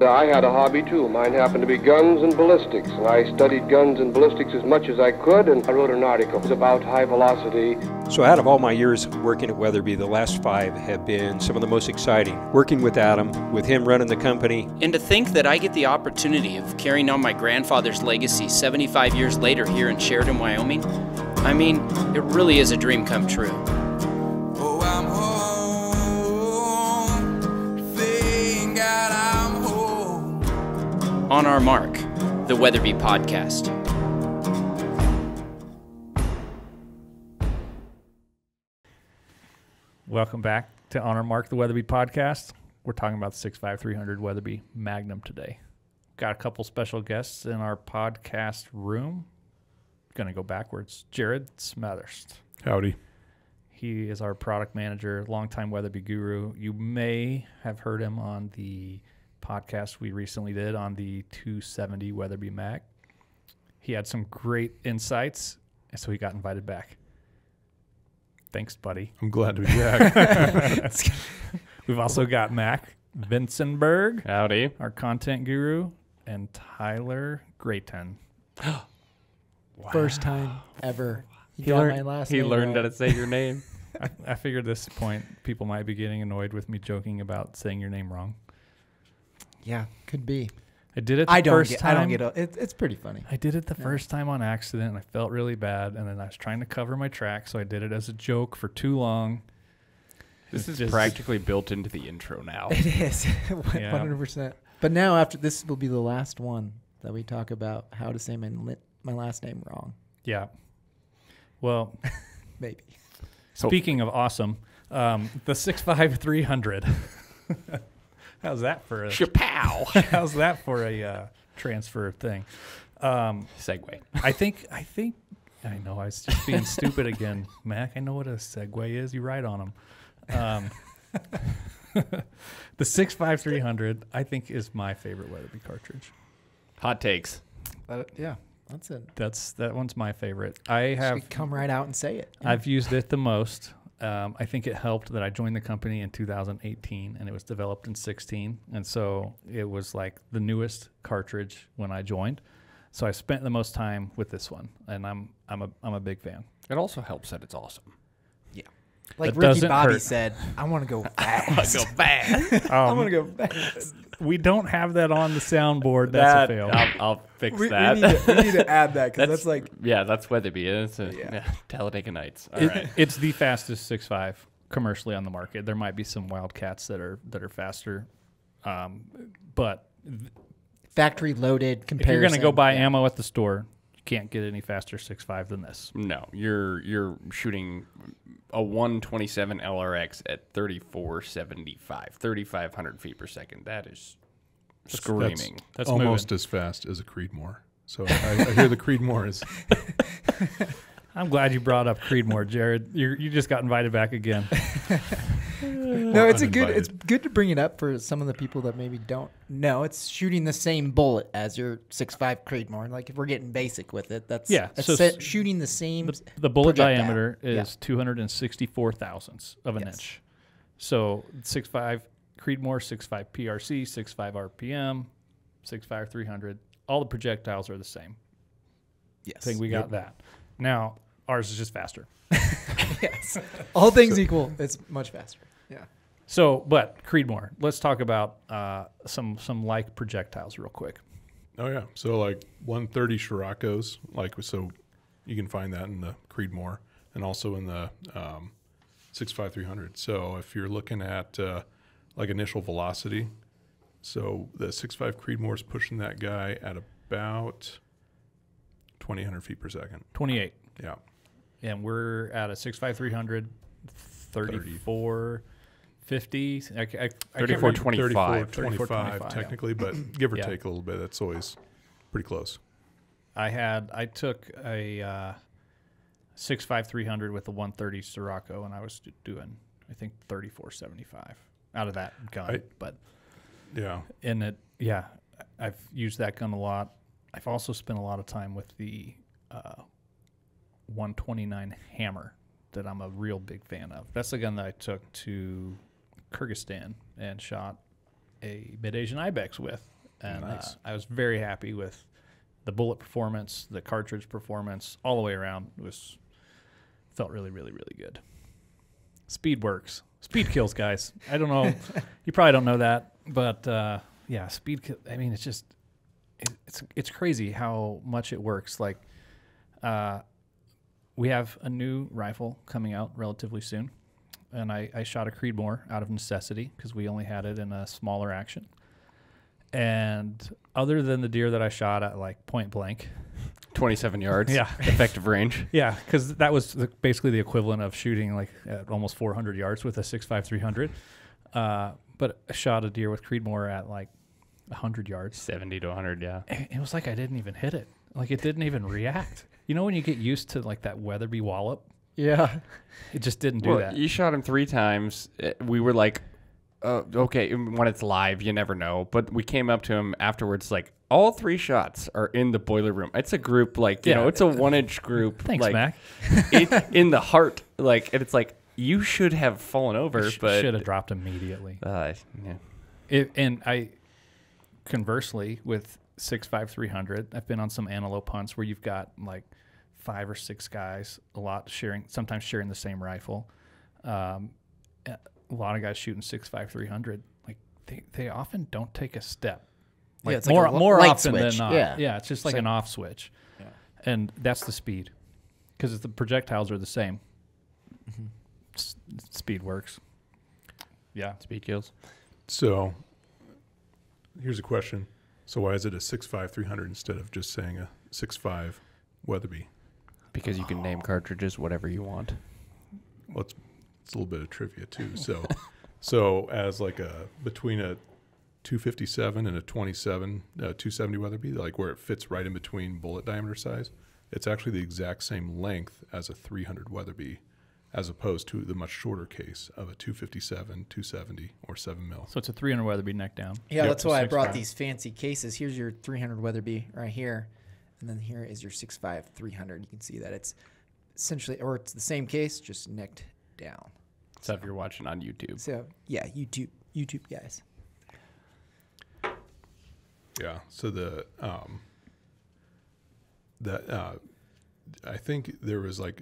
I had a hobby too. Mine happened to be guns and ballistics, and I studied guns and ballistics as much as I could, and I wrote an article about high velocity. So out of all my years working at Weatherby, the last 5 have been some of the most exciting. Working with Adam, with him running the company. And to think that I get the opportunity of carrying on my grandfather's legacy 75 years later here in Sheridan, Wyoming, I mean, it really is a dream come true. Oh, I'm home. Thank God I'm home. On Our Mark, the Weatherby Podcast. Welcome back to On Our Mark, the Weatherby Podcast. We're talking about the 65300 Weatherby Magnum today. Got a couple special guests in our podcast room. Going to go backwards. Jared Smathurst. Howdy. He is our product manager, longtime Weatherby guru. You may have heard him on the podcast we recently did on the 270 Weatherby Mag. He had some great insights, and so he got invited back. Thanks, buddy. I'm glad to be back. We've also got Mac Vincenberg, Howdy. our content guru, and Tyler Grayton. Wow. First time ever. He learned how to say your name. I figured at this point people might be getting annoyed with me joking about saying your name wrong. Yeah, could be. I did it the first time. I don't get it. It's pretty funny. I did it the first time on accident, and I felt really bad, and then I was trying to cover my tracks, so I did it as a joke for too long. This is practically built into the intro now. It is, 100%. But now after this will be the last one that we talk about how to say my last name wrong. Yeah. Well, maybe. Speaking of awesome, the 65300. How's that for a Chapow? How's that for a transfer thing? Segue. I think. I know. I was just being stupid again, Mac. I know what a segue is. You write on them. The 65300, I think, is my favorite Weatherby cartridge. Hot takes. Yeah, that's it. That one's my favorite. I have come right out and say it. Yeah. I've used it the most. I think it helped that I joined the company in 2018 and it was developed in 16, and so it was like the newest cartridge when I joined. So I spent the most time with this one, and I'm a big fan. It also helps that it's awesome. Yeah, like Ricky Bobby said, I want to go fast. I want to go fast. We don't have that on the soundboard. That's a fail. I'll fix that. We need to add that because that's like... Yeah, that's Weatherby. It's Talladega Nights. All right. It's the fastest 6.5 commercially on the market. There might be some Wildcats that are faster, but... Factory loaded comparison. If you're going to go buy ammo at the store, you can't get any faster 6.5 than this. No, you're shooting a 127 LRX at 3475, 3,500 feet per second. That is screaming. That's almost as fast as a Creedmoor. So I hear the Creedmoor is... I'm glad you brought up Creedmoor, Jared. You just got invited back again. No, it's good to bring it up for some of the people that maybe don't know. It's shooting the same bullet as your 6.5 Creedmoor. Like if we're getting basic with it, that's shooting the same. The bullet diameter is 264 thousandths of an inch. So 6.5 Creedmoor, 6.5 PRC, 6.5 RPM, 6.5 300. All the projectiles are the same. Yes, I think we got that. Now ours is just faster. Yes. All things equal, it's much faster. Yeah. So, but Creedmoor, let's talk about some like projectiles real quick. Oh yeah. So like 130 Scirocco's, so you can find that in the Creedmoor and also in the 65300. So if you're looking at like initial velocity, so the 6.5 Creedmoor is pushing that guy at about 2,000 feet per second. 28. Yeah. And we're at a 6.5 300, 34 50. 34 25. 25 technically, but give or take a little bit. That's always pretty close. I took a 6.5 300 with a 130 Scirocco, and I was doing, I think, 34.75 out of that gun. I've used that gun a lot. I've also spent a lot of time with the 129 Hammer that I'm a real big fan of. That's the gun that I took to Kyrgyzstan and shot a mid-Asian ibex with, and Nice. I was very happy with the bullet performance, the cartridge performance, all the way around. Felt really, really, really good. Speed works. Speed kills, guys. I don't know. You probably don't know that, but yeah, speed. I mean, it's just it's crazy how much it works. Like, we have a new rifle coming out relatively soon, and I shot a Creedmoor out of necessity because we only had it in a smaller action. And other than the deer that I shot at like point blank, 27 yards. Yeah. Effective range. yeah, because that was basically the equivalent of shooting like at almost 400 yards with a 6.5 300. But I shot a deer with Creedmoor at like 100 yards. 70 to 100, yeah. It was like I didn't even hit it. Like it didn't even react. You know when you get used to like that Weatherby wallop? Yeah. It just didn't do that. You shot him 3 times. We were like, okay, when it's live, you never know. But we came up to him afterwards, like, all 3 shots are in the boiler room. It's a group, like, you know, it's a 1-inch group. Thanks, like, Mac. in the heart, like, and it's like, you should have fallen over, but should have dropped immediately. Yeah. And I, conversely, with 6.5 300, I've been on some antelope hunts where you've got like 5 or 6 guys, sometimes sharing the same rifle. A lot of guys shooting 6.5 300. Like they often don't take a step. Like yeah, it's like more light often switch. than not. Yeah, it's just like an off switch. Yeah. And that's the speed, because the projectiles are the same. Mm-hmm. Speed works. Yeah. Speed kills. So here's a question. So why is it a 6.5 300 instead of just saying a 6.5 Weatherby? Because you can name cartridges whatever you want. Well, it's a little bit of trivia too. So as like between a 257 and a 270 Weatherby, like where it fits right in between bullet diameter size, it's actually the exact same length as a 300 Weatherby, as opposed to the much shorter case of a 257, 270, or 7 mil. So it's a 300 Weatherby neck down. Yeah, Yep. that's why I brought 6.5. these fancy cases. Here's your 300 Weatherby right here, and then here is your 6.5 300. You can see that it's essentially, or it's the same case, just necked down. So if you're watching on YouTube. So yeah, YouTube guys. Yeah. So I think there was like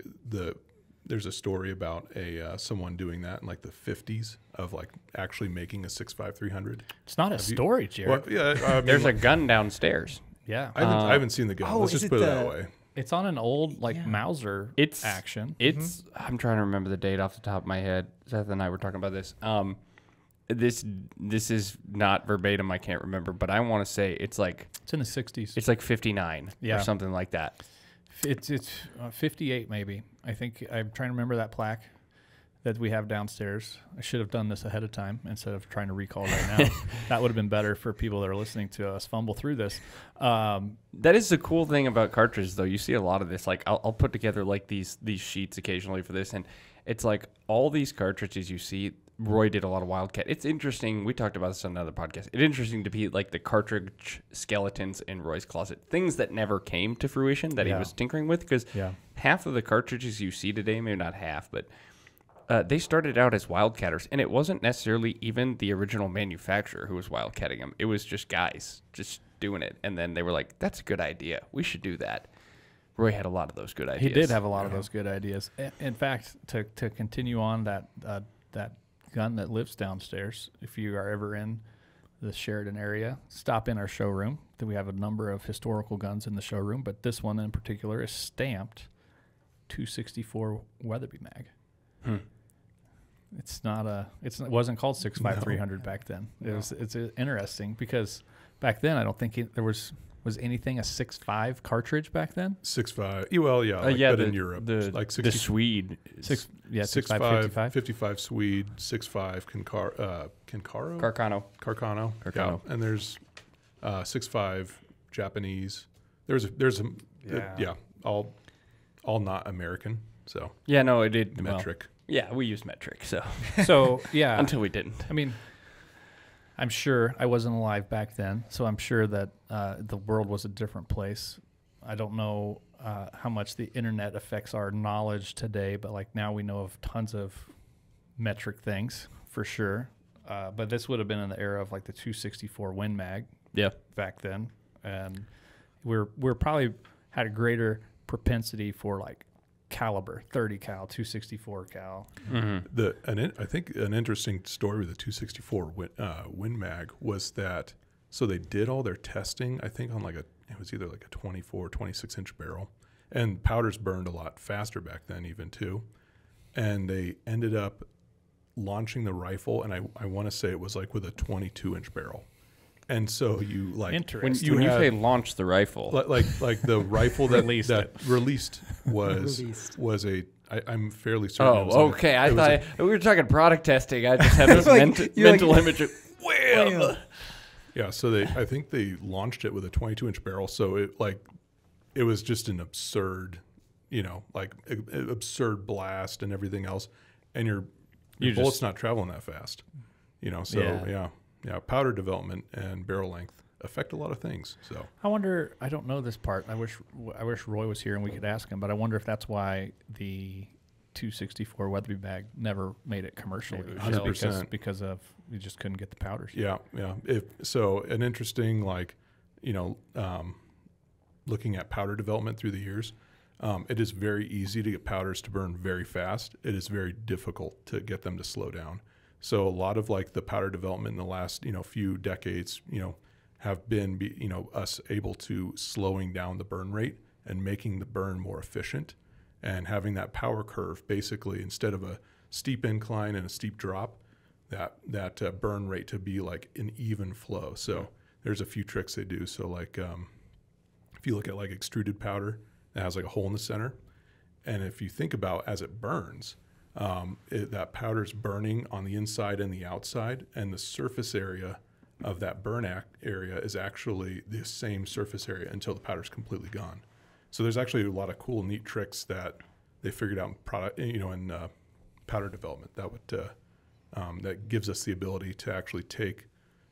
there's a story about someone doing that in like the 50s of like actually making a 6.5 300. It's not a story, Jared. Well, yeah. I mean, There's a gun downstairs. Yeah. I haven't seen the gun. Oh, Let's is just it put it that the- way. It's on an old Mauser It's action. It's I'm trying to remember the date off the top of my head. Seth and I were talking about this. This is not verbatim. I can't remember, but I want to say it's in the 60s. It's like 59 Yeah. or something like that. It's 58 maybe. I think I'm trying to remember that plaque that we have downstairs. I should have done this ahead of time instead of trying to recall right now. That would have been better for people that are listening to us fumble through this. That is the cool thing about cartridges, though. You see a lot of this. Like I'll put together like these sheets occasionally for this, and it's like all these cartridges you see. Roy did a lot of Wildcat. It's interesting. We talked about this on another podcast. It's interesting to be like the cartridge skeletons in Roy's closet, things that never came to fruition that he was tinkering with. Because half of the cartridges you see today, maybe not half, but they started out as Wildcatters, and it wasn't necessarily even the original manufacturer who was Wildcatting them. It was just guys just doing it, and then they were like, "That's a good idea. We should do that." Roy had a lot of those good ideas. He did have a lot of those good ideas. In fact, to continue on that gun that lives downstairs, if you are ever in the Sheridan area, stop in our showroom. We have a number of historical guns in the showroom, but this one in particular is stamped 264 Weatherby Mag. It wasn't called 6.5 300 back then. It's interesting because back then I don't think there was anything a 6.5 cartridge back then. 6.5. Well, yeah, but in Europe, like 60, the Swede. 6.5 55 Swede, 6.5 Carcano. Yeah. And there's 6.5 Japanese. There's all not American. So Yeah, no, it did metric. Yeah, we used metric. So yeah, until we didn't. I mean, I'm sure I wasn't alive back then, so I'm sure that the world was a different place. I don't know how much the internet affects our knowledge today, but like now we know of tons of metric things for sure. But this would have been in the era of like the 264 Win Mag. Yeah. Back then, and we're probably had a greater propensity for like caliber, 30 cal, 264 cal. I think an interesting story with the 264 Win Mag was that, so they did all their testing, I think, on it was either like a 24, 26 inch barrel, and powders burned a lot faster back then even too. And they ended up launching the rifle, and I want to say it was like with a 22 inch barrel. And so you like when you say launch the rifle, like the rifle that released was a I'm fairly certain. Oh, okay. I thought we were talking product testing. I just had this mental image of whale. Yeah, so I think they launched it with a 22 inch barrel. So it was just an absurd, absurd blast and everything else, and your bullet's not traveling that fast, So yeah, powder development and barrel length affect a lot of things. So I wonder. I don't know this part. I wish Roy was here and we could ask him. But I wonder if that's why the 264 Weatherby Mag never made it commercial. 100%. Because of you just couldn't get the powders. Yeah. So an interesting looking at powder development through the years. It is very easy to get powders to burn very fast. It is very difficult to get them to slow down. So a lot of the powder development in the last, few decades, have been, us able to slowing down the burn rate and making the burn more efficient and having that power curve basically instead of a steep incline and a steep drop, that burn rate to be like an even flow. So there's a few tricks they do. So if you look at extruded powder that has a hole in the center, and if you think about as it burns, that powder's burning on the inside and the outside, and the surface area of that burn area is actually the same surface area until the powder's completely gone. So there's actually a lot of cool, neat tricks that they figured out in powder development that gives us the ability to actually take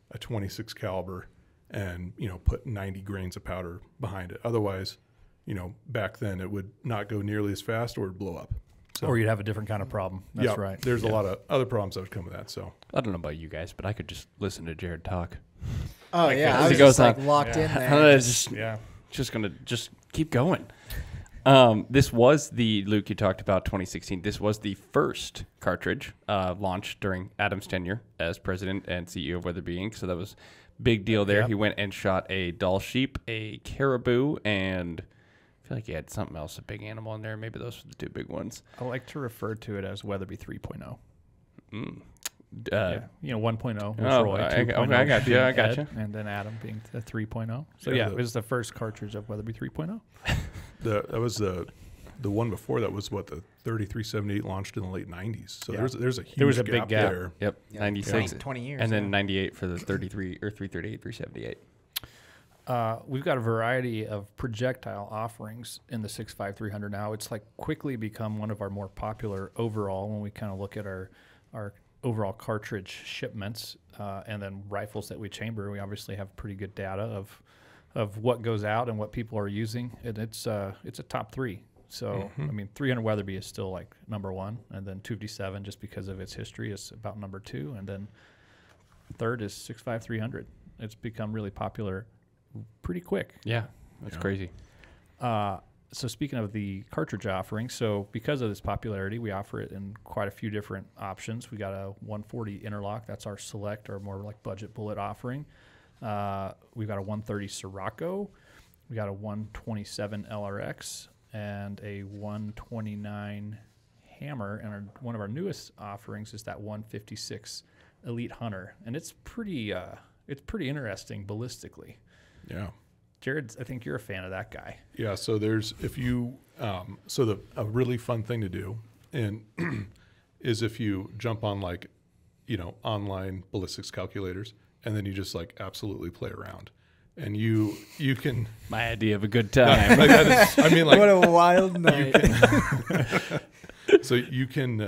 a 26 caliber and put 90 grains of powder behind it. Otherwise, back then it would not go nearly as fast or it'd blow up. So, or you'd have a different kind of problem. That's right. There's a lot of other problems that would come with that. So I don't know about you guys, but I could just listen to Jared talk. Oh yeah, I was just locked in there. Just gonna keep going. This was the Luke you talked about 2016. This was the first cartridge launched during Adam's tenure as president and CEO of Weatherby Inc. So that was big deal there. Yep. He went and shot a doll sheep, a caribou, and I feel like he had something else, a big animal in there. Maybe those were the two big ones. I like to refer to it as Weatherby 3.0. 1.0 was Roy. 2.0 I got you. I got you. And then Adam being the 3.0. So it was the first cartridge of Weatherby 3.0. That was the one before that was what the 3378 launched in the late 90s. So there's a huge big gap there. Yep, 96, 20 years, and then 98 for the 33 or 338, 378. We've got a variety of projectile offerings in the 6.5 300 now. It's quickly become one of our more popular overall when we kind of look at our overall cartridge shipments and then rifles that we chamber. We obviously have pretty good data of what goes out and what people are using, and it's a top three. So I mean, 300 Weatherby is still number one, and then 257 just because of its history is about number two, and then third is 6.5 300. It's become really popular pretty quick. Yeah, that's crazy. So speaking of the cartridge offering, so because of this popularity, we offer it in quite a few different options. We got a 140 interlock. That's our select or more budget bullet offering. We've got a 130 Sirocco. We got a 127 LRX and a 129 Hammer. And one of our newest offerings is that 156 Elite Hunter. And it's pretty interesting ballistically. Yeah. Jared, I think you're a fan of that guy. Yeah. So a really fun thing to do and is if you jump on online ballistics calculators and then you just absolutely play around and you can. My idea of a good time. What a wild night. So you can,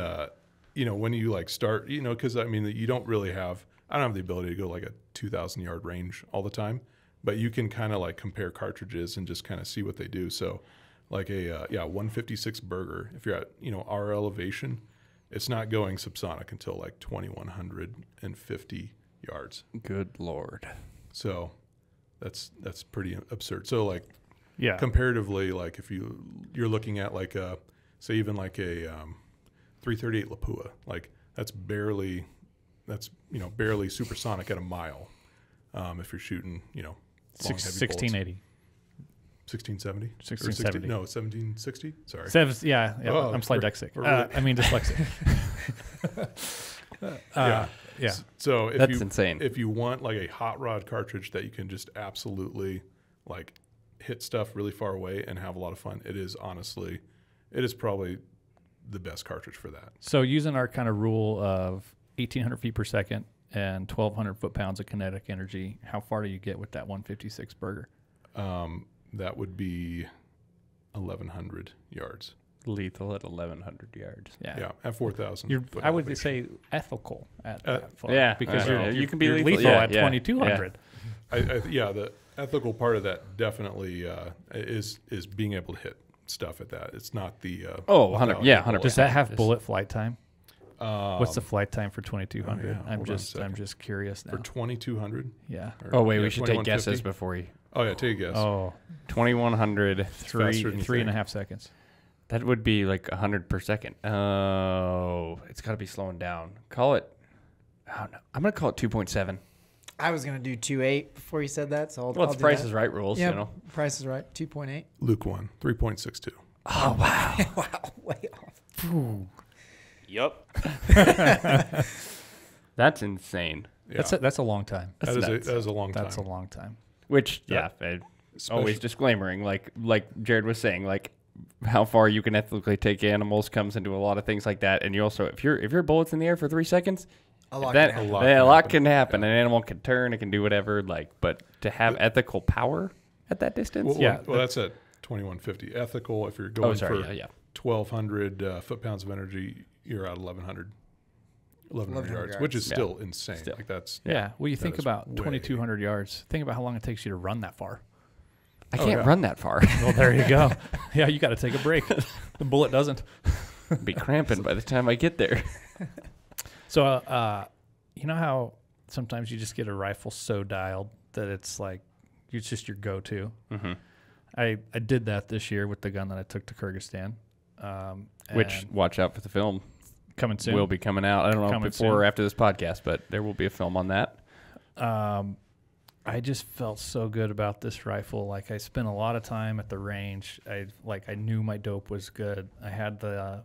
when you start, because you don't really have, I don't have the ability to go a 2,000 yard range all the time. But you can kind of compare cartridges and just kind of see what they do. So 156 Burger, if you're at, our elevation it's not going subsonic until like 2,150 yards. Good Lord. So that's pretty absurd. So like, yeah, comparatively, like if you're looking at like say even like a 338 Lapua, like that's barely supersonic at a mile. If you're shooting, long, heavy 1680. 1670? 1670. No, 1760? Sorry. Yeah. Oh, I'm slide dyslexic. I mean dyslexic. Yeah. So that's insane. If you want like a hot rod cartridge that you can just absolutely like hit stuff really far away and have a lot of fun, it is probably the best cartridge for that. So using our kind of rule of 1,800 feet per second and 1,200 foot-pounds of kinetic energy, how far do you get with that 156 burger? That would be 1,100 yards. Lethal at 1,100 yards. Yeah, at 4,000. I would say ethical at that far. Yeah, because you can be you're lethal at 2,200. The ethical part of that definitely is being able to hit stuff at that. It's not the 100%. Does that have bullet flight time? What's the flight time for 2,200? Yeah, I'm just curious now. For 2,200? Yeah. We should take guesses before you. Oh yeah, take a guess. 2,100. Three and a half seconds. That would be like 100 per second. Oh, it's got to be slowing down. Call it. Oh, no. I'm going to call it 2.7. I was going to do 2.8 before you said that. So it's Price is Right rules, Yeah, Price is Right. 2.8. Luke won. 3.62. Oh, wow. Wow. Way off. Yup. That's insane. Yeah. That's a long time. That is a long time. That's a long time. Which, always disclaimering, like Jared was saying, like how far you can ethically take animals comes into a lot of things like that. And you also, if your bullet's in the air for 3 seconds, a lot can happen. An animal can turn, it can do whatever. But to have ethical power at that distance, well, that's at 2,150. Ethical, if you're going for 1,200 foot-pounds of energy, you're at 1,100 yards, which is still insane. Like that's Well, you think about 2,200 yards. Think about how long it takes you to run that far. I can't run that far. Well, there you go. Yeah, you got to take a break. The bullet doesn't. Be cramping by the time I get there. So, you know how sometimes you just get a rifle so dialed that it's like it's just your go-to. Mm-hmm. I did that this year with the gun that I took to Kyrgyzstan. Which, watch out for the film. Coming soon. Will be coming out. I don't know before or after this podcast, but there will be a film on that. I just felt so good about this rifle. Like I spent a lot of time at the range. I knew my dope was good. I had the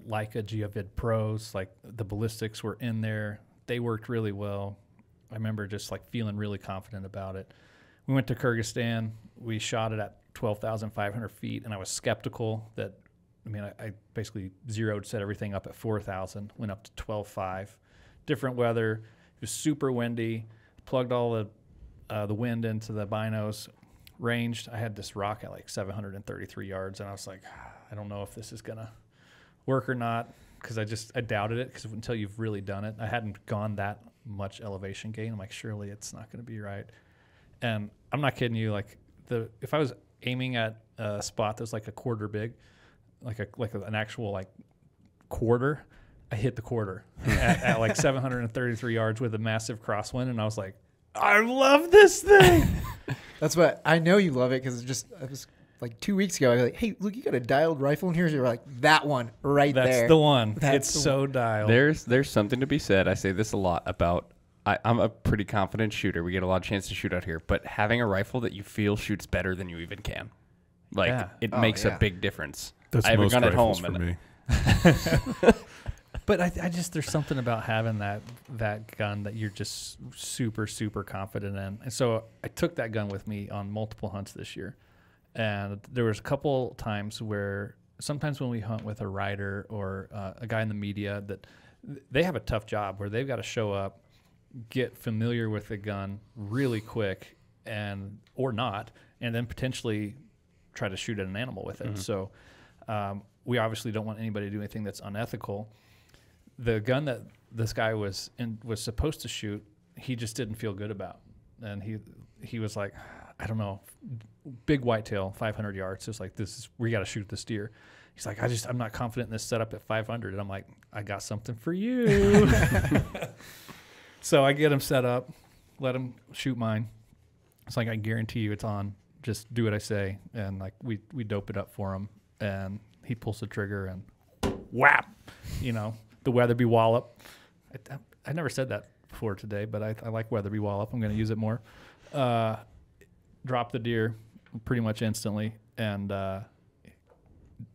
Leica Geovid Pros. Like the ballistics were in there. They worked really well. I remember just like feeling really confident about it. We went to Kyrgyzstan. We shot it at 12,500 feet, and I was skeptical that. I basically set everything up at 4,000. Went up to 12.5. Different weather. It was super windy. Plugged all the wind into the binos, ranged. I had this rock at like 733 yards, and I was like, I don't know if this is gonna work or not, because I doubted it, because until you've really done it, I hadn't gone that much elevation gain. I'm like, surely it's not gonna be right. And I'm not kidding you. Like if I was aiming at a spot that's like a quarter big, like an actual like quarter, I hit the quarter at like 733 yards with a massive crosswind, and I was like, I love this thing. That's what I know you love it, because it was like 2 weeks ago. I was like, hey, look, you got a dialed rifle in here. You're like, that one right there. That's the one. It's so dialed. There's something to be said. I say this a lot about. I'm a pretty confident shooter. We get a lot of chance to shoot out here, but having a rifle that you feel shoots better than you even can, it makes a big difference. That's I have a gun at home for me. But I just there's something about having that gun that you're just super, super confident in. And so I took that gun with me on multiple hunts this year. And there was a couple times where sometimes when we hunt with a rider or a guy in the media, that they have a tough job where they've got to show up, get familiar with the gun really quick, or not, and then potentially try to shoot at an animal with it. Mm-hmm. So we obviously don't want anybody to do anything that's unethical. The gun that this guy was supposed to shoot, he just didn't feel good about, and he was like, I don't know, big whitetail, 500 yards. It's like we got to shoot this deer. He's like, I'm not confident in this setup at 500. And I'm like, I got something for you. So I get him set up, let him shoot mine. It's like, I guarantee you it's on. Just do what I say. And like we dope it up for him, and he pulls the trigger and whap, the Weatherby wallop. I never said that before today, but I like Weatherby wallop. I'm going to use it more. Drop the deer pretty much instantly, and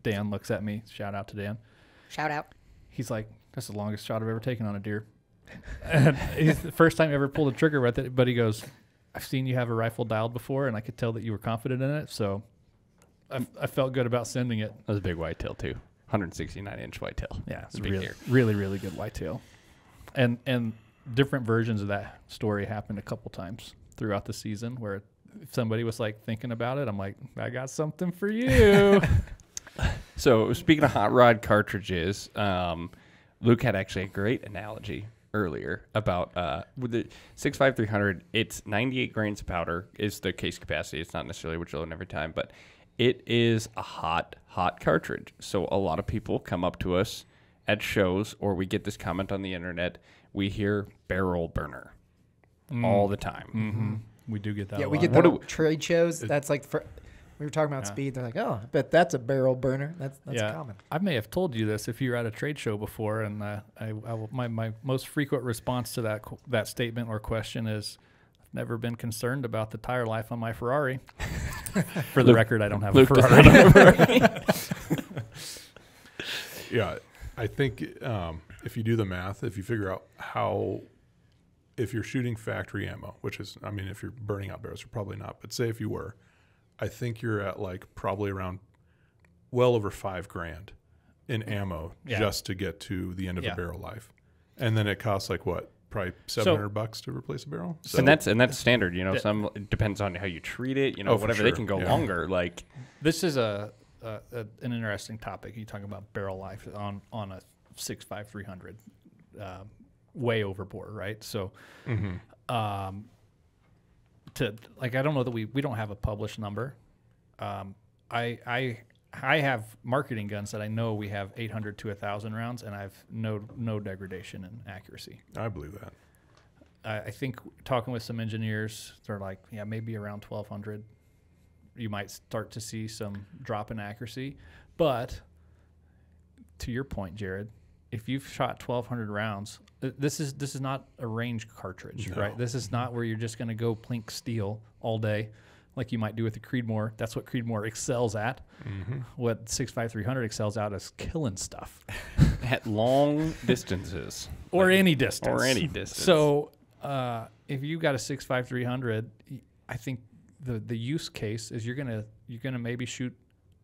Dan looks at me. Shout out to Dan. Shout out. He's like, that's the longest shot I've ever taken on a deer. And it's the first time I ever pulled a trigger with it, but he goes, I've seen you have a rifle dialed before, and I could tell that you were confident in it, so I felt good about sending it. That was a big whitetail, too. 169-inch whitetail. Yeah, it's big deer. Really, really good whitetail. And different versions of that story happened a couple times throughout the season, where if somebody was like thinking about it, I'm like, I got something for you. So speaking of hot rod cartridges, Luke had actually a great analogy earlier about with the 6.5-300. It's 98 grains of powder is the case capacity. It's not necessarily what you load every time, but it is a hot cartridge. So a lot of people come up to us at shows, or we get this comment on the internet. We hear barrel burner all the time. Mm-hmm. We do get that. Yeah, a we lot. get that at trade shows. That's like we were talking about speed. They're like, oh, I bet that's a barrel burner. That's common. I may have told you this if you were at a trade show before, and my most frequent response to that statement or question is, I've never been concerned about the tire life on my Ferrari. For the record, I don't have a Ferrari. Yeah, I think if you do the math, if you figure out if you're shooting factory ammo, which is, if you're burning out barrels, you're probably not, but say if you were, I think you're at like probably around well over $5,000 in ammo just to get to the end of a barrel life. And then it costs like what? Probably $700 to replace a barrel. So. And that's standard, some it depends on how you treat it, whatever. Sure. They can go longer. Like this is an interesting topic. You talk about barrel life on a 6.5-300, way overboard, right? So, I don't know that we don't have a published number. I have marketing guns that I know we have 800 to 1,000 rounds, and I've no degradation in accuracy. I believe that. I think talking with some engineers, they're like, maybe around 1,200. You might start to see some drop in accuracy, but to your point, Jared, if you've shot 1,200 rounds, this is not a range cartridge, right? This is not where you're just going to go plink steel all day like you might do with the Creedmoor. That's what Creedmoor excels at. Mm-hmm. What 6.5-300 excels at is killing stuff. At long distances. Or any distance. Or any distance. So if you got a 6.5-300, I think the use case is you're gonna maybe shoot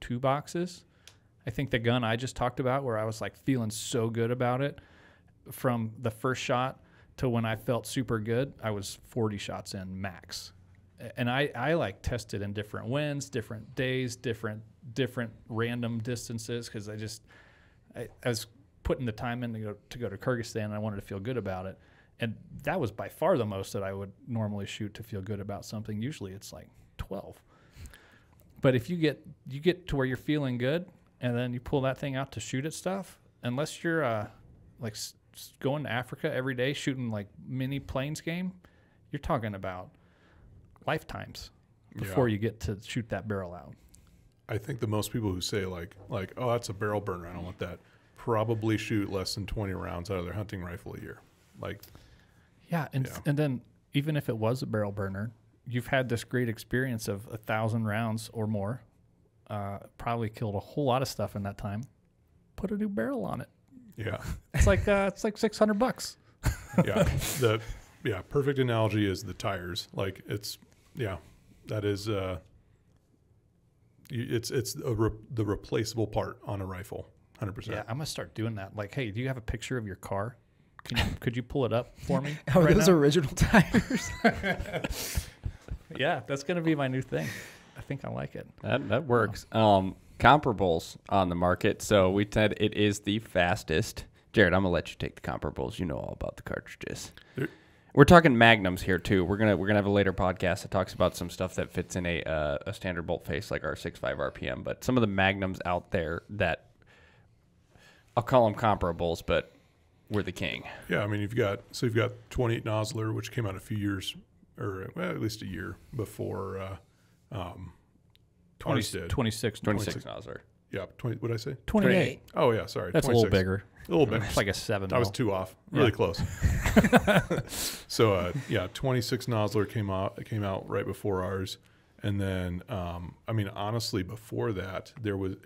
2 boxes. I think the gun I just talked about, where I was like feeling so good about it, from the first shot to when I felt super good, I was 40 shots in max. And I like tested in different winds, different days, different random distances, because I was putting the time in to go to Kyrgyzstan, and I wanted to feel good about it. And that was by far the most that I would normally shoot to feel good about something. Usually it's like 12. But if you get to where you're feeling good, and then you pull that thing out to shoot at stuff, unless you're going to Africa every day shooting like mini planes game, you're talking about lifetimes before you get to shoot that barrel out. I think the most people who say like, oh, that's a barrel burner, I don't want that, probably shoot less than 20 rounds out of their hunting rifle a year. And then even if it was a barrel burner, you've had this great experience of 1,000 rounds or more, probably killed a whole lot of stuff in that time. Put a new barrel on it. Yeah, it's like $600. Perfect analogy is the tires. Like that is it's the replaceable part on a rifle, 100%. Yeah, I'm gonna start doing that. Like, hey, do you have a picture of your car? Could you pull it up for me? Those original tires. Yeah, that's gonna be my new thing. I think I like it. That works. Comparables on the market. So we said it is the fastest. Jared, I'm gonna let you take the comparables. You know all about the cartridges. We're talking magnums here too. We're gonna have a later podcast that talks about some stuff that fits in a standard bolt face like our 6.5 RPM. But some of the magnums out there that I'll call them comparables, but we're the king. Yeah, I mean, you've got 28 Nosler, which came out a few years, or well, at least a year before 26 Nosler. Yeah, 20. What did I say? 28. Oh yeah, sorry. That's 26. a little bigger. A little bigger. It's like a 7. I was 2 off. Really close. So 26 Nosler came out right before ours, and then I mean, honestly, before that, there was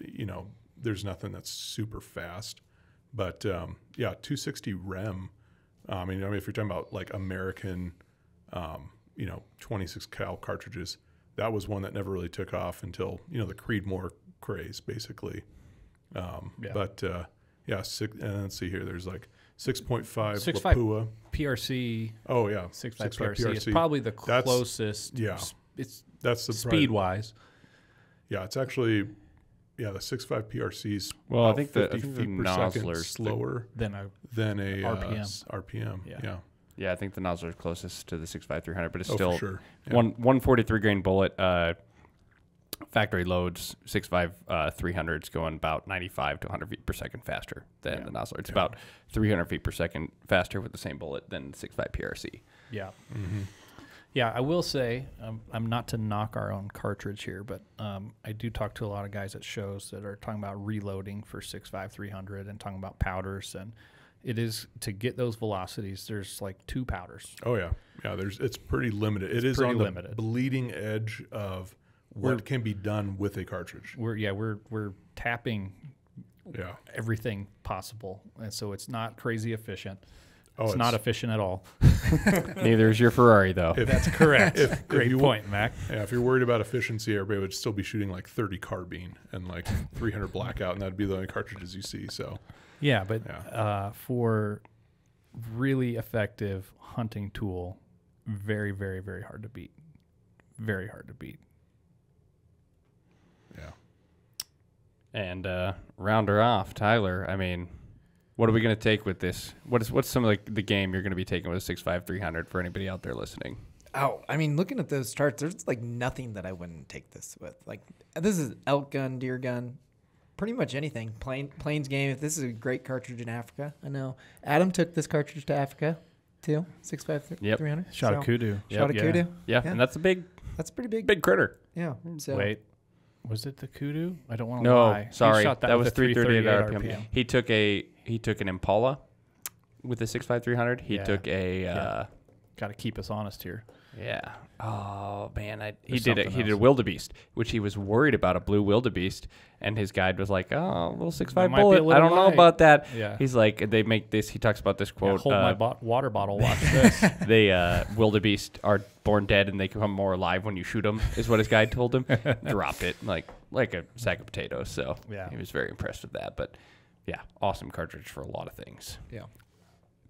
there's nothing that's super fast, but 260 Rem. I mean, if you're talking about like American, 26 cal cartridges, that was one that never really took off until the Creedmoor craze, basically. But and let's see here. There's like 6.5 Lapua PRC. Oh yeah, 6.5 PRC is probably the closest. That's the speed wise. Yeah, it's actually the 6.5 PRC's. Well, I think 50 the feet per second Nosler's slower than a RPM. RPM. Yeah. Yeah, I think the Nosler is closest to the 6.5 300, but it's For still sure. Yeah. 143 grain bullet. Factory loads 6.5 300s going about 95 to 100 feet per second faster than the Nosler. It's about 300 feet per second faster with the same bullet than the 6.5 PRC. Yeah. Mm-hmm. Yeah, I will say, I'm not to knock our own cartridge here, but I do talk to a lot of guys at shows that are talking about reloading for 6.5 300 and talking about powders, and it is to get those velocities. There's like 2 powders. Oh yeah. It's pretty limited. It is on the bleeding edge of what can be done with a cartridge. We're tapping everything possible, and so it's not crazy efficient. It's not efficient at all. Neither is your Ferrari, though. That's correct. Great point, Mac. Yeah, if you're worried about efficiency, everybody would still be shooting like 30 carbine and like 300 blackout, and that'd be the only cartridges you see. So, yeah, but for really effective hunting tool, very, very, very hard to beat. Very hard to beat. Yeah. And round her off, Tyler. I mean, what are we going to take with this? What's some of the game you're going to be taking with a 6.5 300 for anybody out there listening? Oh, I mean, looking at those charts, there's like nothing that I wouldn't take this with. Like, this is elk gun, deer gun, pretty much anything. Plains game. If this is a great cartridge in Africa, I know Adam took this cartridge to Africa too. 6.5 300. Shot a kudu. Shot a kudu. Yeah, and that's pretty big critter. Yeah. So. Wait. Was it the kudu? I don't want to lie. lie. No, sorry. That was 338 RPM. He took an Impala with a 6.5 300. He took a got to keep us honest here. Yeah. Oh man, he did a wildebeest, which he was worried about, a blue wildebeest, and his guide was like, "Oh, a little 6.5 bullet. I don't know about that." Yeah. He's like, they make this. He talks about this quote. Hold my water bottle. Watch this. They wildebeest are born dead and they become more alive when you shoot them, is what his guide told him. Dropped it like a sack of potatoes. So he was very impressed with that. But yeah, awesome cartridge for a lot of things. Yeah.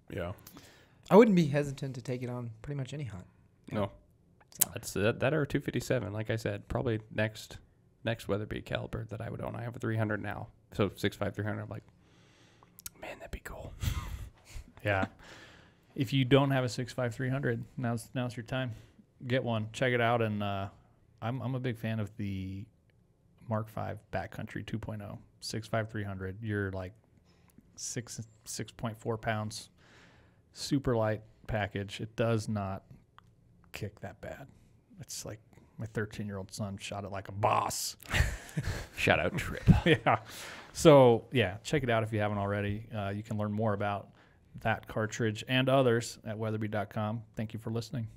Yeah. I wouldn't be hesitant to take it on pretty much any hunt. No. That's that or 257. Like I said, probably next Weatherby caliber that I would own. I have a 300 now, so 6.5 300. I'm like, man, that'd be cool. Yeah. If you don't have a 6.5 300, now's your time. Get one. Check it out. And I'm a big fan of the Mark V Backcountry 2.0 6.5 300. You're like 6.4 pounds. Super light package. It does not kick that bad. It's like my 13-year-old son shot it like a boss. Shout out Trip. Yeah. So check it out if you haven't already. You can learn more about that cartridge and others at weatherby.com. Thank you for listening.